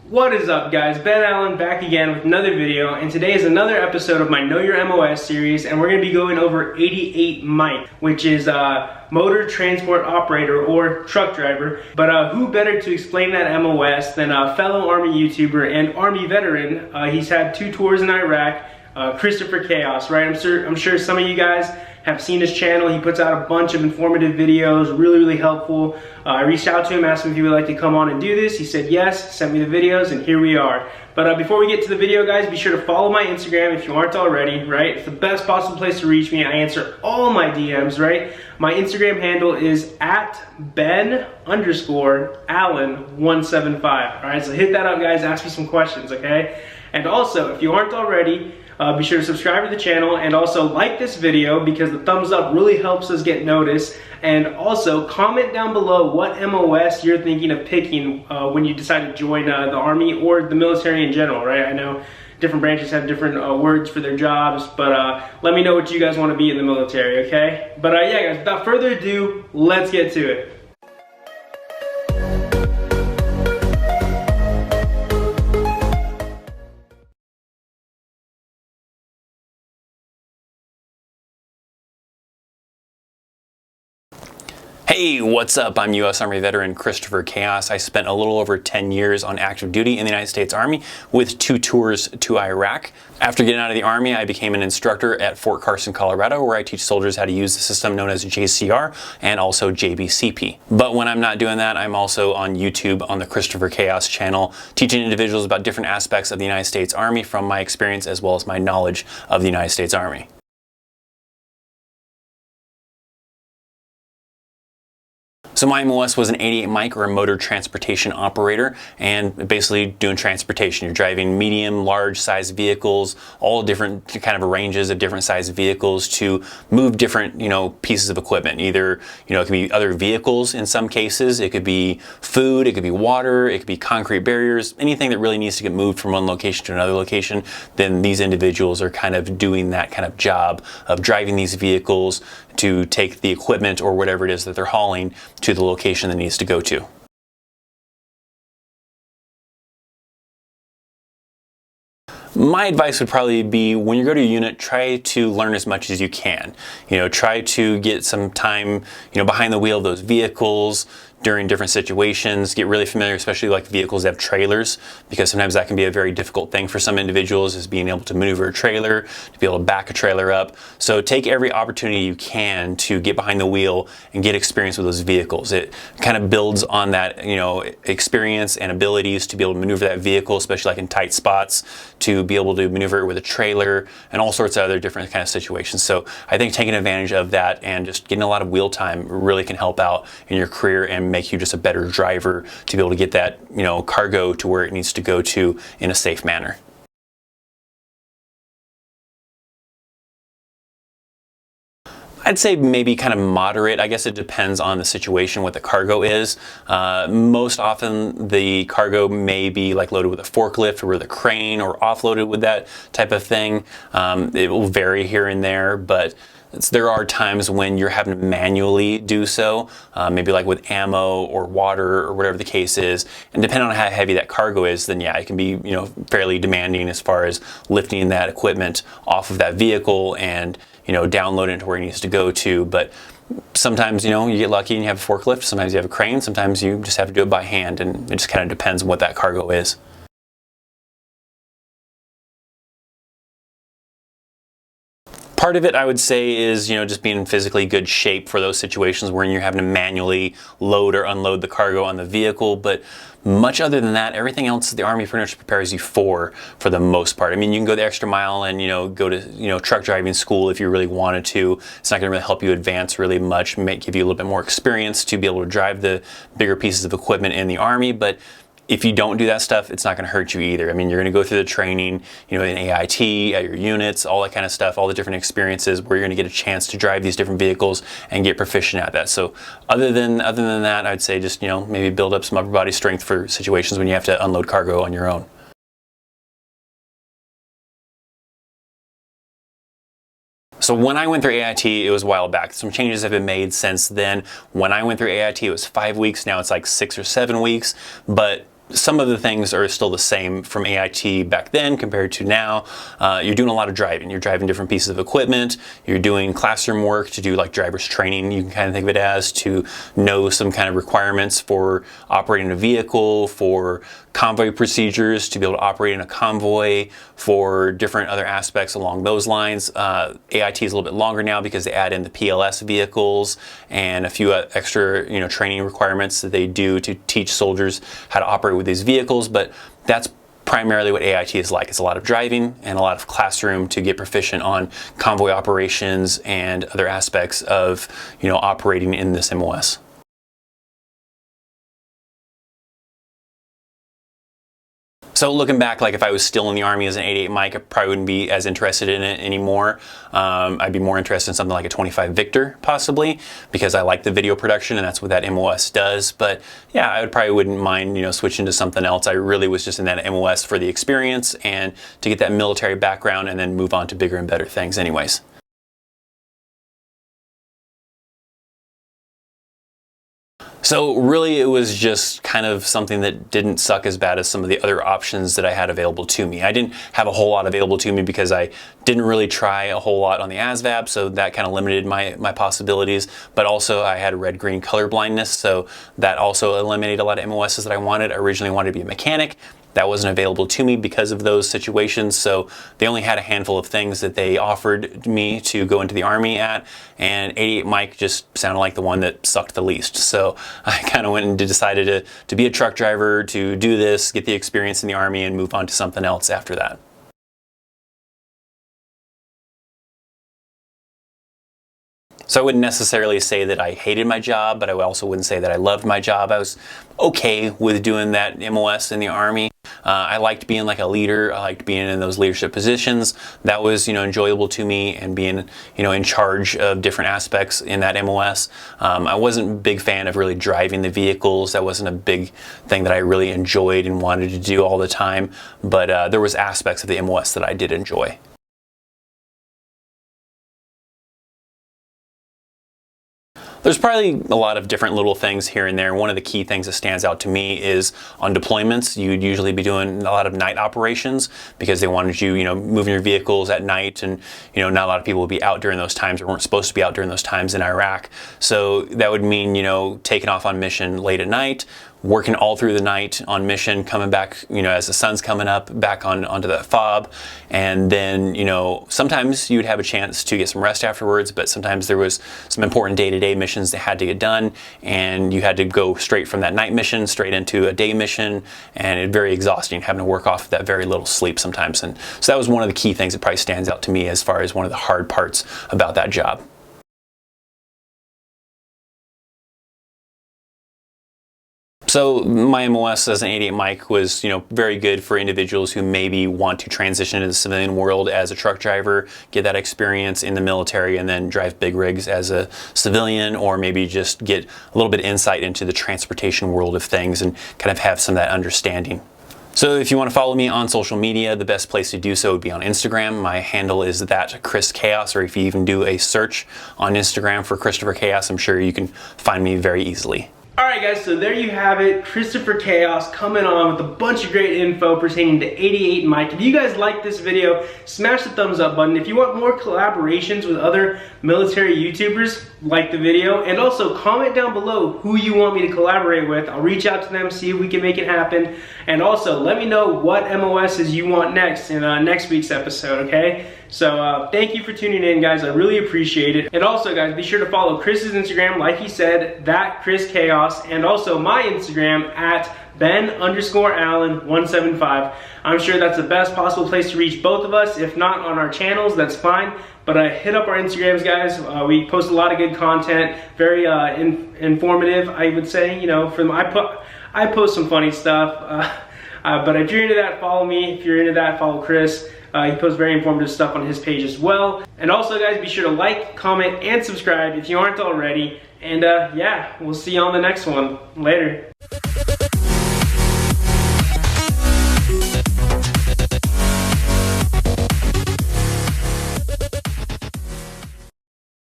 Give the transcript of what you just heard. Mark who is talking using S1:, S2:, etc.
S1: What is up, guys? Ben Allen back again with another video, and today is another episode of my Know Your MOS series, and we're going to be going over 88 Mike, which is motor transport operator or truck driver. But who better to explain that MOS than a fellow Army YouTuber and Army veteran. He's had 2 tours in Iraq, Christopher Chaos, right? I'm sure some of you guys have seen his channel. He puts out a bunch of informative videos, really helpful. I reached out to him, asked him if he would like to come on and do this. He said yes, sent me the videos, and here we are. But before we get to the video, guys, be sure to follow my Instagram if you aren't already, right? It's the best possible place to reach me. I answer all my DMs, right? My Instagram handle is @Ben_Allen175. All right, so hit that up, guys. Ask me some questions, okay? And also, if you aren't already, be sure to subscribe to the channel and also like this video because the thumbs up really helps us get noticed. And also comment down below what MOS you're thinking of picking when you decide to join the Army or the military in general, right? I know different branches have different words for their jobs, but let me know what you guys want to be in the military, okay? But yeah, guys, without further ado, let's get to it.
S2: Hey, what's up? I'm U.S. Army veteran Christopher Chaos. I spent a little over 10 years on active duty in the United States Army with 2 tours to Iraq. After getting out of the Army, I became an instructor at Fort Carson, Colorado, where I teach soldiers how to use the system known as JCR and also JBCP. But when I'm not doing that, I'm also on YouTube on the Christopher Chaos channel, teaching individuals about different aspects of the United States Army from my experience as well as my knowledge of the United States Army. So my MOS was an 88 Mike, or a motor transportation operator, and basically doing transportation. You're driving medium, large size vehicles, all different kind of ranges of different size vehicles to move different, pieces of equipment. Either, it could be other vehicles in some cases, it could be food, it could be water, it could be concrete barriers, anything that really needs to get moved from one location to another location. Then these individuals are kind of doing that kind of job of driving these vehicles to take the equipment or whatever it is that they're hauling to the location that needs to go to. My advice would probably be, when you go to a unit, try to learn as much as you can. Try to get some time, behind the wheel of those vehicles during different situations. Get really familiar, especially like vehicles that have trailers, because sometimes that can be a very difficult thing for some individuals, is being able to maneuver a trailer, to be able to back a trailer up. So take every opportunity you can to get behind the wheel and get experience with those vehicles. It kind of builds on that, experience and abilities to be able to maneuver that vehicle, especially like in tight spots, to be able to maneuver it with a trailer and all sorts of other different kind of situations. So I think taking advantage of that and just getting a lot of wheel time really can help out in your career and make you just a better driver to be able to get that, cargo to where it needs to go to in a safe manner. I'd say maybe kind of moderate. I guess it depends on the situation, what the cargo is. Most often the cargo may be like loaded with a forklift or with a crane, or offloaded with that type of thing. It will vary here and there, but there are times when you're having to manually do so, maybe like with ammo or water or whatever the case is. And depending on how heavy that cargo is, then yeah, it can be fairly demanding as far as lifting that equipment off of that vehicle and downloading it to where it needs to go to. But sometimes you get lucky and you have a forklift. Sometimes you have a crane. Sometimes you just have to do it by hand, and it just kind of depends on what that cargo is. Part of it, I would say, is just being in physically good shape for those situations where you're having to manually load or unload the cargo on the vehicle. But much other than that, everything else the Army pretty much prepares you for the most part. I mean, you can go the extra mile and go to truck driving school if you really wanted to. It's not going to really help you advance really much. It might give you a little bit more experience to be able to drive the bigger pieces of equipment in the Army, but if you don't do that stuff, it's not going to hurt you either. I mean, you're going to go through the training, in AIT, at your units, all that kind of stuff, all the different experiences where you're going to get a chance to drive these different vehicles and get proficient at that. So other than that, I'd say just, maybe build up some upper body strength for situations when you have to unload cargo on your own. So when I went through AIT, it was a while back. Some changes have been made since then. When I went through AIT, it was 5 weeks. Now it's like 6 or 7 weeks. But some of the things are still the same from AIT back then compared to now. You're doing a lot of driving. You're driving different pieces of equipment. You're doing classroom work to do like driver's training. You can kind of think of it as to know some kind of requirements for operating a vehicle, for convoy procedures, to be able to operate in a convoy, for different other aspects along those lines. AIT is a little bit longer now because they add in the PLS vehicles and a few extra training requirements that they do to teach soldiers how to operate with these vehicles, but that's primarily what AIT is like. It's a lot of driving and a lot of classroom to get proficient on convoy operations and other aspects of operating in this MOS. So looking back, like if I was still in the Army as an 88 Mike, I probably wouldn't be as interested in it anymore. I'd be more interested in something like a 25 Victor, possibly, because I like the video production and that's what that MOS does. But yeah, I probably wouldn't mind, switching to something else. I really was just in that MOS for the experience and to get that military background and then move on to bigger and better things anyways. So really it was just kind of something that didn't suck as bad as some of the other options that I had available to me. I didn't have a whole lot available to me because I didn't really try a whole lot on the ASVAB, so that kind of limited my possibilities. But also I had red-green color blindness, so that also eliminated a lot of MOSs that I wanted. I originally wanted to be a mechanic. That wasn't available to me because of those situations, so they only had a handful of things that they offered me to go into the Army at, and 88 Mike just sounded like the one that sucked the least. So I kind of went and decided to be a truck driver, to do this, get the experience in the Army, and move on to something else after that. So I wouldn't necessarily say that I hated my job, but I also wouldn't say that I loved my job. I was okay with doing that MOS in the Army. I liked being like a leader. I liked being in those leadership positions. That was, enjoyable to me, and being, in charge of different aspects in that MOS. I wasn't a big fan of really driving the vehicles. That wasn't a big thing that I really enjoyed and wanted to do all the time. But there was aspects of the MOS that I did enjoy. There's probably a lot of different little things here and there. One of the key things that stands out to me is on deployments, you'd usually be doing a lot of night operations because they wanted you, moving your vehicles at night, and, not a lot of people would be out during those times or weren't supposed to be out during those times in Iraq. So that would mean, taking off on mission late at night, working all through the night on mission, coming back, as the sun's coming up, back onto the fob, and then, sometimes you'd have a chance to get some rest afterwards, but sometimes there was some important day-to-day missions that had to get done, and you had to go straight from that night mission straight into a day mission, and it's very exhausting having to work off that very little sleep sometimes. And so that was one of the key things that probably stands out to me as far as one of the hard parts about that job. So my MOS as an 88 Mike was, very good for individuals who maybe want to transition into the civilian world as a truck driver, get that experience in the military, and then drive big rigs as a civilian, or maybe just get a little bit of insight into the transportation world of things and kind of have some of that understanding. So if you want to follow me on social media, the best place to do so would be on Instagram. My handle is @ChrisChaos, or if you even do a search on Instagram for Christopher Chaos, I'm sure you can find me very easily.
S1: Alright guys, so there you have it, Christopher Chaos coming on with a bunch of great info pertaining to 88 Mike. If you guys like this video, smash the thumbs up button. If you want more collaborations with other military YouTubers, like the video, and also comment down below who you want me to collaborate with. I'll reach out to them, see if we can make it happen, and also let me know what MOSs you want next in next week's episode, okay? So thank you for tuning in, guys. I really appreciate it. And also, guys, be sure to follow Chris's Instagram, like he said, @ChrisChaos, and also my Instagram @Ben_Allen175. I'm sure that's the best possible place to reach both of us. If not on our channels, that's fine. But hit up our Instagrams, guys. We post a lot of good content, very informative, I would say. I post some funny stuff. But if you're into that, follow me. If you're into that, follow Chris. He posts very informative stuff on his page as well. And also, guys, be sure to like, comment, and subscribe if you aren't already. And yeah, we'll see you on the next one. Later.